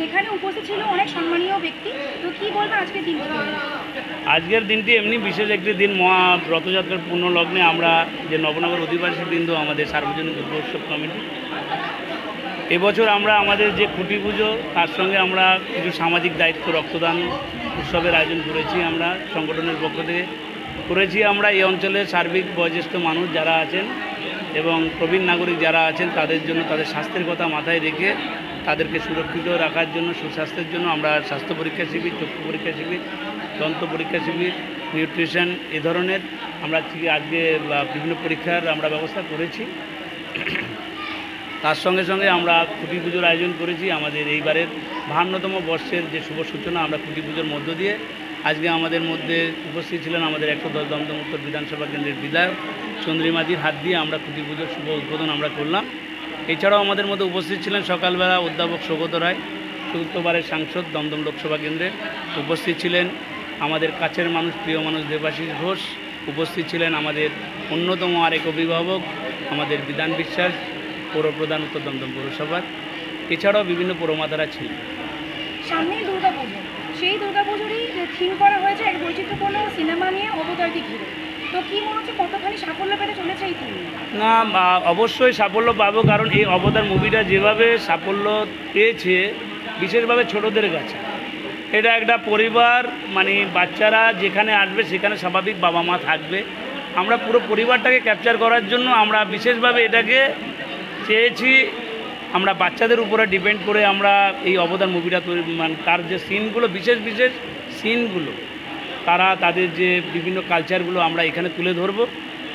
যেখানে উপস্থিত ছিল অনেক সম্মানীয় ব্যক্তি, তো কি বলবেন আজকের দিনটি? আজকের দিনটি এমনি বিশেষ একটি দিন, মহা রথযাত্রার পূর্ণলগ্নে আমরা যে নবনগর অধিবাসী বৃন্দ আমাদের সার্বজনীন উৎসব কমিটি, এবছর আমরা আমাদের যে খুঁটি পুজো তার সঙ্গে আমরা কিছু সামাজিক দায়িত্ব রক্তদান উৎসবের আয়োজন করেছি। আমরা সংগঠনের পক্ষ থেকে করেছি। আমরা এই অঞ্চলের সার্বিক বয়োজ্যেষ্ঠ মানুষ যারা আছেন এবং প্রবীণ নাগরিক যারা আছেন তাদের জন্য, তাদের স্বাস্থ্যের কথা মাথায় রেখে তাদেরকে সুরক্ষিত রাখার জন্য, সুস্বাস্থ্যের জন্য আমরা স্বাস্থ্য পরীক্ষা শিবির, চক্ষু পরীক্ষা শিবির, দন্ত পরীক্ষা শিবির, নিউট্রিশন এ ধরনের আমরা আজকে বিভিন্ন পরীক্ষার আমরা ব্যবস্থা করেছি। তার সঙ্গে সঙ্গে আমরা খুঁটি পুজোর আয়োজন করেছি। আমাদের এইবারের 52তম বর্ষের যে শুভ সূচনা আমরা খুঁটি পুজোর মধ্য দিয়ে আজকে আমাদের মধ্যে উপস্থিত ছিলেন আমাদের 110 দমদম উত্তর বিধানসভা কেন্দ্রের বিধায়ক চন্দ্রিমাদির হাত দিয়ে আমরা খুঁটি পুজোর শুভ উদ্বোধন আমরা করলাম। এছাড়াও আমাদের মধ্যে উপস্থিত ছিলেন সকালবেলা অধ্যাপক সৌগত রায়, চতুর্থবারের সাংসদ দমদম লোকসভা কেন্দ্রে। উপস্থিত ছিলেন আমাদের কাছের মানুষ, প্রিয় মানুষ দেবাশিস ঘোষ। উপস্থিত ছিলেন আমাদের অন্যতম আরেক অভিভাবক আমাদের বিধান বিশ্বাস, পৌরপ্রধান উত্তর দমদম পৌরসভার। এছাড়াও বিভিন্ন পৌরমাতারা ছিলেন। সামনেই দুর্গাপুজো, সেই দুর্গাপুজোরই থিম করা হয়েছে এক বৈচিত্র্যপূর্ণ সিনেমা নিয়ে অবতারকে ঘিরে, তো কি মনে হচ্ছে কতখানি সাফল্য পেতে চলেছে এই থিম? না, অবশ্যই সাফল্য পাবো, কারণ এই অবতার মুভিটা যেভাবে সাফল্য পেয়েছে বিশেষভাবে ছোটদের কাছে। এটা একটা পরিবার, মানে বাচ্চারা যেখানে আসবে সেখানে স্বাভাবিক বাবা মা থাকবে। আমরা পুরো পরিবারটাকে ক্যাপচার করার জন্য আমরা বিশেষভাবে এটাকে চেয়েছি। আমরা বাচ্চাদের উপরে ডিপেন্ড করে আমরা এই অবতার মুভিটা তৈরি, মানে তার যে সিনগুলো, বিশেষ বিশেষ সিনগুলো, তাদের যে বিভিন্ন কালচারগুলো আমরা এখানে তুলে ধরবো,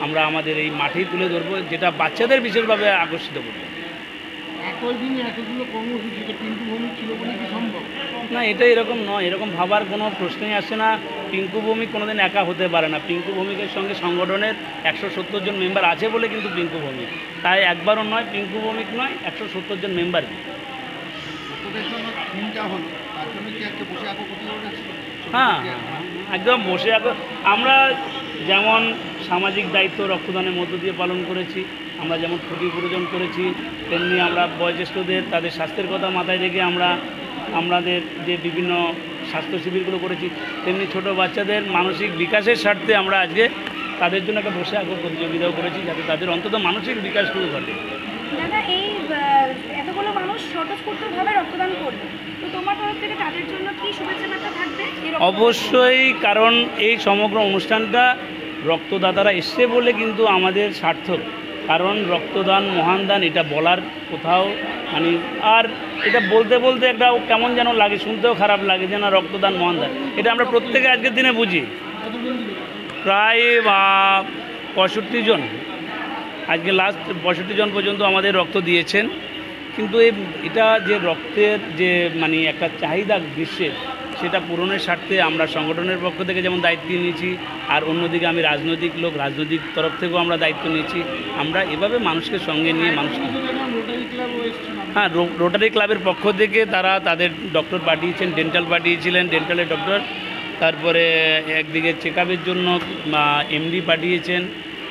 আমরা আমাদের এই মাঠেই তুলে ধরবো, যেটা বাচ্চাদের বিশেষভাবে আকর্ষিত করবে। একই দিনে এতগুলো কর্মসূচি পিঙ্কু ভৌমিক ছিল বলে কি সম্ভব? না, এটা এরকম নয়, এরকম ভাবার কোনো প্রশ্নই আসে না। পিঙ্কু ভৌমিক কোনোদিন একা হতে পারে না। পিঙ্কু ভৌমিকের সঙ্গে সংগঠনের 170 জন মেম্বার আছে বলে কিন্তু পিঙ্কু ভৌমিক, তাই একবারও নয়, পিঙ্কু ভৌমিক নয়, 170 জন মেম্বার। হ্যাঁ, একদম বসে আমরা যেমন সামাজিক দায়িত্ব রক্তদানের মধ্য দিয়ে পালন করেছি, আমরা যেমন খুঁটি প্রয়োজন করেছি, তেমনি আমরা বয়োজ্যেষ্ঠদের তাদের স্বাস্থ্যের কথা মাথায় রেখে আমাদের যে বিভিন্ন স্বাস্থ্য শিবিরগুলো করেছি, তেমনি ছোট বাচ্চাদের মানসিক বিকাশের স্বার্থে আমরা আজকে তাদের জন্য একটা বসে আঁকো প্রতিযোগিতাও করেছি, যাতে তাদের অন্তত মানসিক বিকাশটুকু ঘটে। দাদা, এই এতগুলো মানুষ স্বতঃস্ফূর্তভাবে রক্তদান করবে, তো তোমার তরফ থেকে তাদের জন্য কি শুভেচ্ছা বার্তা থাকবে? অবশ্যই, কারণ এই সমগ্র অনুষ্ঠানটা রক্তদাতারা এসছে বলে কিন্তু আমাদের সার্থক। কারণ রক্তদান মহান দান, এটা বলার কোথাও মানে, আর এটা বলতে বলতে একটা কেমন যেন লাগে, শুনতেও খারাপ লাগে যে না রক্তদান মহান দান, এটা আমরা প্রত্যেকে আজকের দিনে বুঝি। প্রায় 65 জন, আজকে লাস্ট 65 জন পর্যন্ত আমাদের রক্ত দিয়েছেন। কিন্তু এটা যে রক্তের যে মানে একটা চাহিদা বিশ্বের, সেটা পূরণের স্বার্থে আমরা সংগঠনের পক্ষ থেকে যেমন দায়িত্ব নিয়েছি, আর অন্যদিকে আমি রাজনৈতিক লোক, রাজনৈতিক তরফ থেকেও আমরা দায়িত্ব নিয়েছি। আমরা এভাবে মানুষকে সঙ্গে নিয়ে মানুষকে, হ্যাঁ, রোটারি ক্লাবের পক্ষ থেকে তারা তাদের ডক্টর পাঠিয়েছেন, ডেন্টাল পাঠিয়েছিলেন, ডেন্টালের ডক্টর, তারপরে একদিকে চেক আপের জন্য এমডি পাঠিয়েছেন,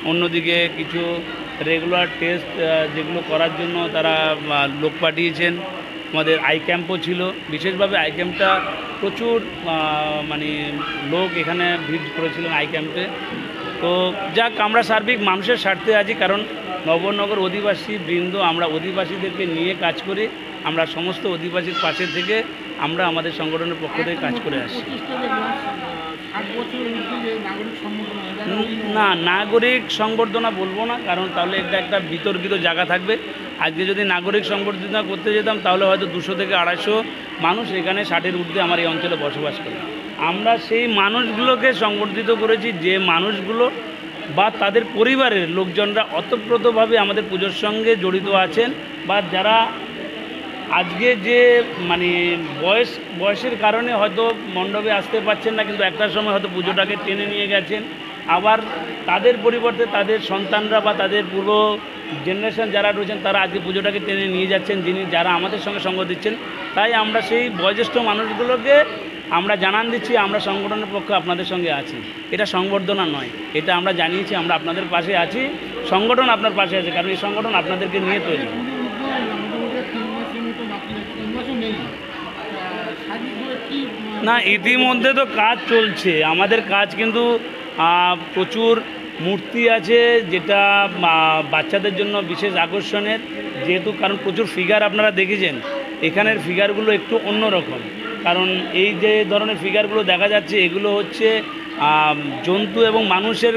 অন্যদিকে কিছু রেগুলার টেস্ট যেগুলো করার জন্য তারা লোক পাঠিয়েছেন। আমাদের আই ক্যাম্পও ছিল, বিশেষভাবে আই ক্যাম্পটা প্রচুর মানে লোক এখানে ভিড় করেছিলেন আই ক্যাম্পে। তো যাক, আমরা সার্বিক মানুষের স্বার্থে আছি, কারণ নবনগর অধিবাসী বৃন্দ, আমরা অধিবাসীদেরকে নিয়ে কাজ করি, আমরা সমস্ত অধিবাসীর পাশে থেকে আমরা আমাদের সংগঠনের পক্ষ থেকে কাজ করে আসছি। না, নাগরিক সংবর্ধনা বলবো না, কারণ তাহলে এটা একটা বিতর্কিত জায়গা থাকবে। আজকে যদি নাগরিক সংবর্ধনা করতে যেতাম তাহলে হয়তো 200 থেকে 250 মানুষ এখানে 60-এর ঊর্ধ্বে আমার এই অঞ্চলে বসবাস করে। আমরা সেই মানুষগুলোকে সংবর্ধিত করেছি, যে মানুষগুলো বা তাদের পরিবারের লোকজনরা ওতপ্রোতভাবে আমাদের পুজোর সঙ্গে জড়িত আছেন, বা যারা আজকে যে মানে বয়সের কারণে হয়তো মণ্ডপে আসতে পারছেন না, কিন্তু একটা সময় হয়তো পুজোটাকে টেনে নিয়ে গেছেন। আবার তাদের পরিবর্তে তাদের সন্তানরা বা তাদের পূর্ব জেনারেশন যারা রয়েছেন তারা আজকে পুজোটাকে টেনে নিয়ে যাচ্ছেন, যারা আমাদের সঙ্গে সঙ্গ দিচ্ছেন। তাই আমরা সেই বয়োজ্যেষ্ঠ মানুষগুলোকে আমরা জানান দিচ্ছি আমরা সংগঠনের পক্ষে আপনাদের সঙ্গে আছি। এটা সংবর্ধনা নয়, এটা আমরা জানিয়েছি আমরা আপনাদের পাশে আছি, সংগঠন আপনার পাশে আছে, কারণ এই সংগঠন আপনাদেরকে নিয়ে তৈরি। না, ইতিমধ্যে তো কাজ চলছে। আমাদের কাজ কিন্তু প্রচুর মূর্তি আছে, যেটা বাচ্চাদের জন্য বিশেষ আকর্ষণের, যেহেতু কারণ প্রচুর ফিগার আপনারা দেখেছেন। এখানের ফিগারগুলো একটু অন্যরকম, কারণ এই যে ধরনের ফিগারগুলো দেখা যাচ্ছে এগুলো হচ্ছে জন্তু এবং মানুষের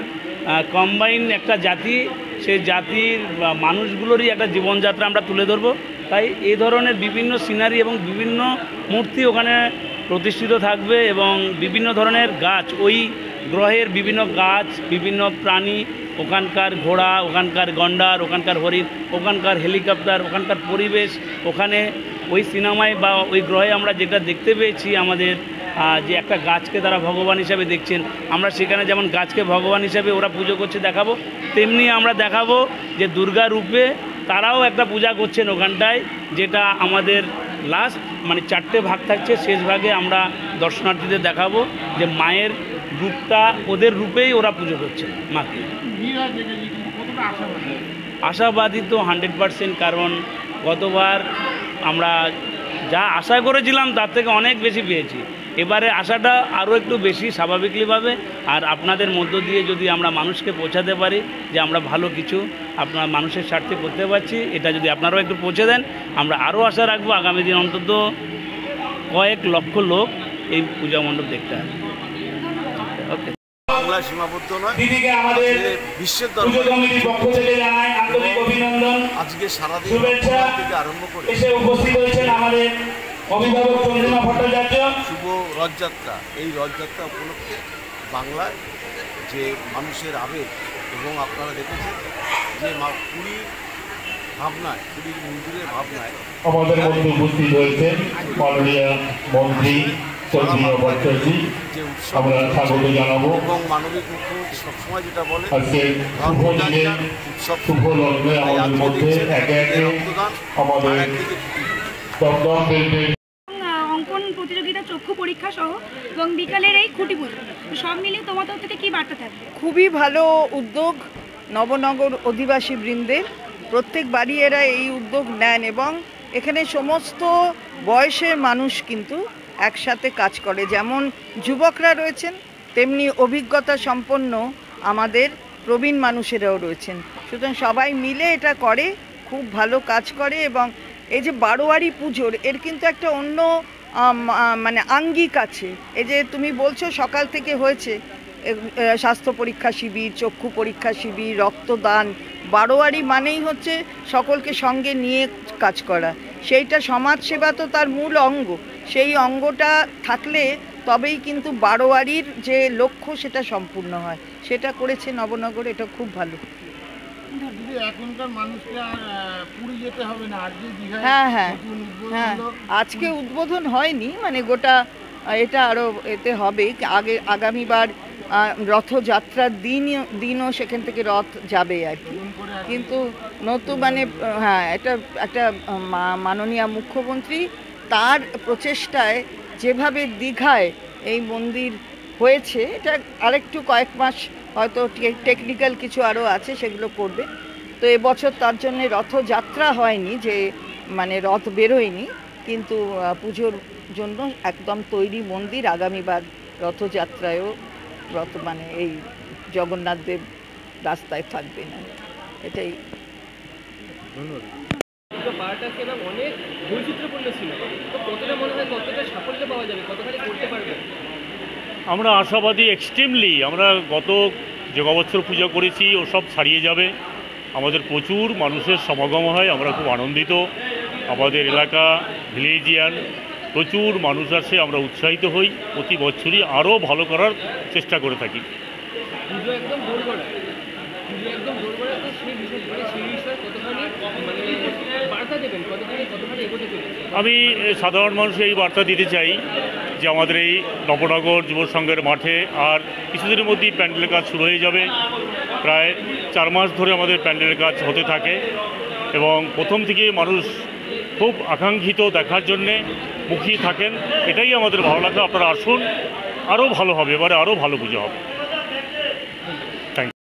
কম্বাইন একটা জাতি। সেই জাতির মানুষগুলোরই একটা জীবনযাত্রা আমরা তুলে ধরবো। তাই এই ধরনের বিভিন্ন সিনারি এবং বিভিন্ন মূর্তি ওখানে প্রতিষ্ঠিত থাকবে, এবং বিভিন্ন ধরনের গাছ, ওই গ্রহের বিভিন্ন গাছ, বিভিন্ন প্রাণী, ওখানকার ঘোড়া, ওখানকার গন্ডার, ওখানকার হরিণ, ওখানকার হেলিকপ্টার, ওখানকার পরিবেশ, ওখানে ওই সিনেমায় বা ওই গ্রহে আমরা যেটা দেখতে পেয়েছি, আমাদের যে একটা গাছকে তারা ভগবান হিসাবে দেখছেন, আমরা সেখানে যেমন গাছকে ভগবান হিসাবে ওরা পুজো করছে দেখাবো, তেমনি আমরা দেখাবো যে দুর্গা রূপে তারাও একটা পূজা করছেন ওখানটায়, যেটা আমাদের লাস্ট মানে 4টে ভাগ থাকছে। শেষ ভাগে আমরা দর্শনার্থীদের দেখাবো যে মায়ের রূপটা, ওদের রূপেই ওরা পুজো করছে মাকে। আশাবাদী তো 100%, কারণ গতবার আমরা যা আশা করেছিলাম তার থেকে অনেক বেশি পেয়েছি। এবারে আশাটা আরও একটু বেশি স্বাভাবিকভাবে, আর আপনাদের মধ্য দিয়ে যদি আমরা মানুষকে পৌঁছাতে পারি যে আমরা ভালো কিছু আপনার মানুষের স্বার্থে করতে পারছি, এটা যদি আপনারাও একটু পৌঁছে দেন, আমরা আরও আশা রাখবো আগামী দিন অন্তত কয়েক লক্ষ লোক এই পূজা মণ্ডপ দেখতে আসবে। ওকে, বাংলায় সীমাবদ্ধ নয়, দিদিকে আমাদের বিশ্বের পুজো কমিটির পক্ষ থেকে জানাই আন্তরিক অভিনন্দন, আজকে সারাদিন শুভেচ্ছা। থেকে আরম্ভ করে এসে উপস্থিত হয়েছেন আমাদের অভিভাবক চন্দ্রিমা ভট্টাচার্য। শুভ রথযাত্রা। এই রথযাত্রা উপলক্ষে বাংলায় যে মানুষের আবেগ, এবং আপনারা দেখেছেন যে পুরীর ভাবনায়, পুরীর মন্দিরের ভাবনায় আমাদের মধ্যে উপস্থিত হয়েছেন মাননীয় মন্ত্রী চন্দ্রিমা ভট্টাচার্য, যে উৎসব আমরা স্বাগত জানাবো। এবং মানবিক মুখ্যমন্ত্রী সবসময় যেটা বলে আজকে শুভ দিনে উৎসব শুভ লগ্নে আমাদের মধ্যে একে একে আমাদের দমদম রেলওয়ে অঙ্কন প্রতিযোগিতা, চক্ষু পরীক্ষা সহ এবং বিকালের এই খুঁটি পুজো, তো সব মিলিয়ে তোমাদের থেকে কি বার্তা থাকবে? খুবই ভালো উদ্যোগ নবনগর অধিবাসী বৃন্দের। প্রত্যেক বাড়ি এরা এই উদ্যোগ নেন, এবং এখানে সমস্ত বয়সের মানুষ কিন্তু একসাথে কাজ করে। যেমন যুবকরা রয়েছেন, তেমনি অভিজ্ঞতা সম্পন্ন আমাদের প্রবীণ মানুষেরাও রয়েছেন। সুতরাং সবাই মিলে এটা করে, খুব ভালো কাজ করে। এবং এই যে বারোয়ারি পুজোর, এর কিন্তু একটা অন্য মানে আঙ্গিক আছে। এই যে তুমি বলছো সকাল থেকে হয়েছে স্বাস্থ্য পরীক্ষা শিবির, চক্ষু পরীক্ষা শিবির, রক্তদান। বারোয়ারি মানেই হচ্ছে সকলকে সঙ্গে নিয়ে কাজ করা। সেইটা সমাজসেবা তো তার মূল অঙ্গ। সেই অঙ্গটা থাকলে তবেই কিন্তু বারোয়ারির যে লক্ষ্য সেটা সম্পূর্ণ হয়। সেটা করেছে নবনগর, এটা খুব ভালো। এখনকার মানুষকে আর পুরী যেতে হবে না, আর যে দীঘায় হ্যাঁ হ্যাঁ হ্যাঁ, আজকে উদ্বোধন হয়নি, মানে গোটা এটা আরও এতে হবে। আগামীবার রথযাত্রার দিনও সেখান থেকে রথ যাবে আর কি। কিন্তু নতুন মানে হ্যাঁ, এটা একটা মাননীয় মুখ্যমন্ত্রী তার প্রচেষ্টায় যেভাবে দীঘায় এই মন্দির হয়েছে, এটা আরেকটু কয়েক মাস হয়তো টেকনিক্যাল কিছু আরও আছে, সেগুলো করবে। তো এবছর তার জন্যে রথযাত্রা হয়নি, যে মানে রথ বেরোয়নি, কিন্তু পুজোর জন্য একদম তৈরি মন্দির। আগামীবার রথযাত্রায়ও রথ মানে এই জগন্নাথ দেব রাস্তায় থাকবে না, এটাই। ধন্যবাদ। বারোটা সিনেমা অনেক বৈচিত্র্যপূর্ণ সিনেমা, তো কতটা মনে হয় কতটা সাফল্য পাওয়া যাবে, কতখানি করতে পারবে? আমরা আশাবাদী এক্সট্রিমলি। আমরা গত যে বছর পুজো করেছি ও সব ছাড়িয়ে যাবে। আমাদের প্রচুর মানুষের সমাগম হয়, আমরা খুব আনন্দিত। আমাদের এলাকা ভিলেজিয়ান প্রচুর মানুষ আসে, আমরা উৎসাহিত হই। প্রতি বছরই আরও ভালো করার চেষ্টা করে থাকি। পুজো একদম দোরগোড়া, পুজো একদম দোরগোড়া, তো সেই বিষয়ে কতখানি মানে বার্তা দেবেন, কতখানি এগোতে চলেছে? আমি সাধারণ মানুষকে এই বার্তা দিতে চাই যে আমাদের এই নবনগর যুব সংঘের মাঠে আর কিছুদিনের মধ্যেই প্যান্ডেলের কাজ শুরু হয়ে যাবে। প্রায় 4 মাস ধরে আমাদের প্যান্ডেলের কাজ হতে থাকে, এবং প্রথম থেকে মানুষ খুব আকাঙ্ক্ষিত দেখার জন্যে মুখিয়ে থাকেন। এটাই আমাদের ভালো লাগে। আপনারা আসুন, আরও ভালো হবে, এবারে আরও ভালো পুজো হবে।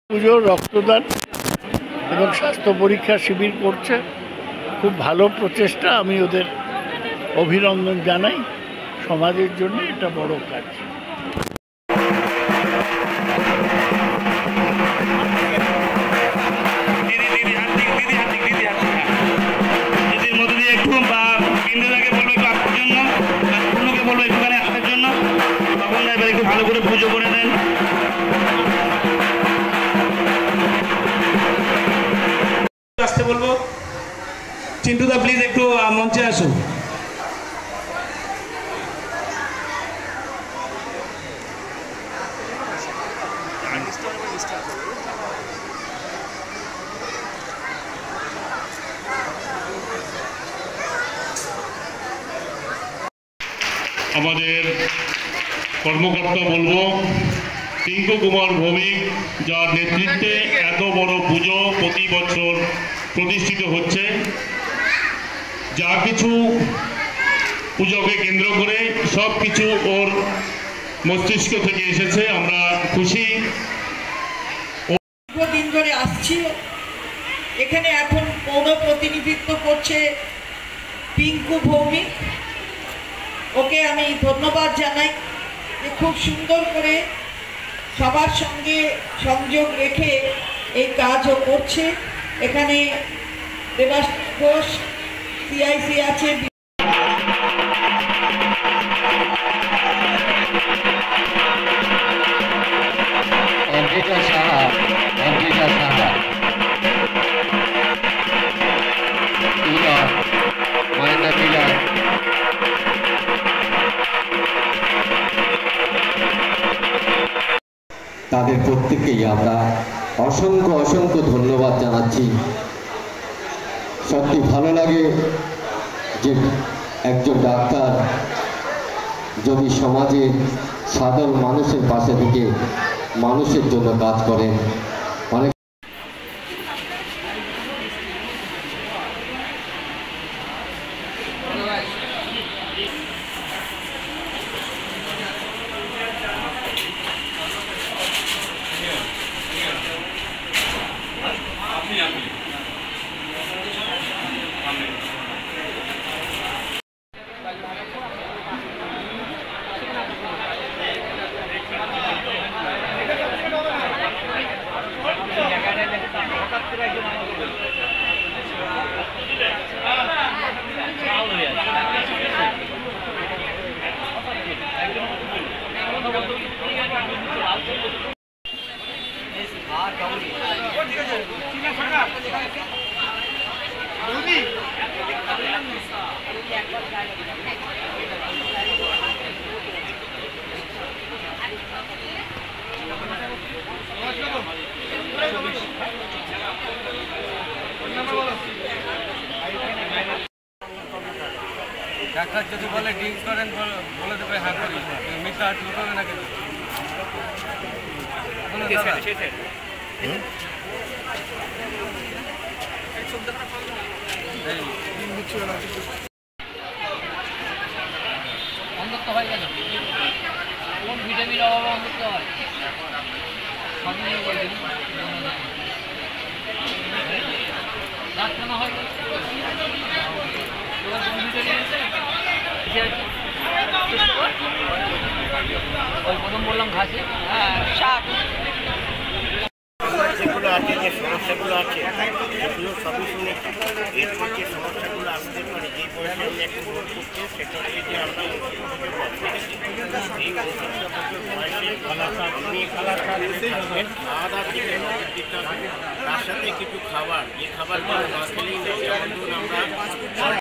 পুজোর রক্তদান এবং স্বাস্থ্য পরীক্ষা শিবির করছে, খুব ভালো প্রচেষ্টা। আমি ওদের অভিনন্দন জানাই। সমাজের জন্য এটা বড় কাজ। দিদির মধ্যে দিয়ে একটু বা বৃন্দাকে বলবো একটু আসার জন্য, পূর্ণকে বলবো একটুখানি আসার জন্য, তখন এবার একটু ভালো করে পুজো করে দেন। আসতে বলবো, চিন্টুদা প্লিজ একটু মঞ্চে আসুন। আমাদের কর্মকর্তা বলবো টিঙ্কু কুমার ভৌমিক, যার নেতৃত্বে এত বড় পুজো প্রতি বছর প্রতিষ্ঠিত হচ্ছে। যা কিছু পুজোকে কেন্দ্র করে সব কিছু ওর মস্তিষ্ক থেকে এসেছে, আমরা খুশি। দীর্ঘদিন ধরে আসছি, এখানে এখন পৌর প্রতিনিধিত্ব করছে পিঙ্কু ভৌমিক। ওকে আমি ধন্যবাদ জানাই যে খুব সুন্দর করে সবার সঙ্গে সংযোগ রেখে এই কাজও করছে। এখানে দেবাস ঘোষ সিআইসি আছে, তাদের প্রত্যেককেই আমরা অসংখ্য অসংখ্য ধন্যবাদ জানাচ্ছি। সত্যি ভালো লাগে যে একজন ডাক্তার যদি সমাজের সাধারণ মানুষের পাশে থেকে মানুষের জন্য কাজ করেন। অনেক ডাক্তার যদি বলে ড্রিঙ্কস করেন বলে দেবে হ্যাঁ করি, মিথ্যা হাত লুকাবে না কিন্তু। অন্ধত্ব হয় কেন? কোন ভিটামিন অভাবে অন্ধত্ব হয়? সবই নিয়ে বলবেন রাত কেন হয়? ওই প্রথম বললাম ঘাসে শাক, যেগুলো আছে, যে সমস্যাগুলো আছে সেগুলো সবই শুনেছি। এরপর যে সমস্যাগুলো আসতে পারে, যে বয়সে আমি একটু বোধ করছি, সেটা হচ্ছে যে আমরা এই বয়সে খাওয়া দাওয়া দিকে নজর দিতে হবে। তার সাথে কিছু খাবার, যে খাবারগুলো না খেলেই নেই। যেমন ধরুন আমরা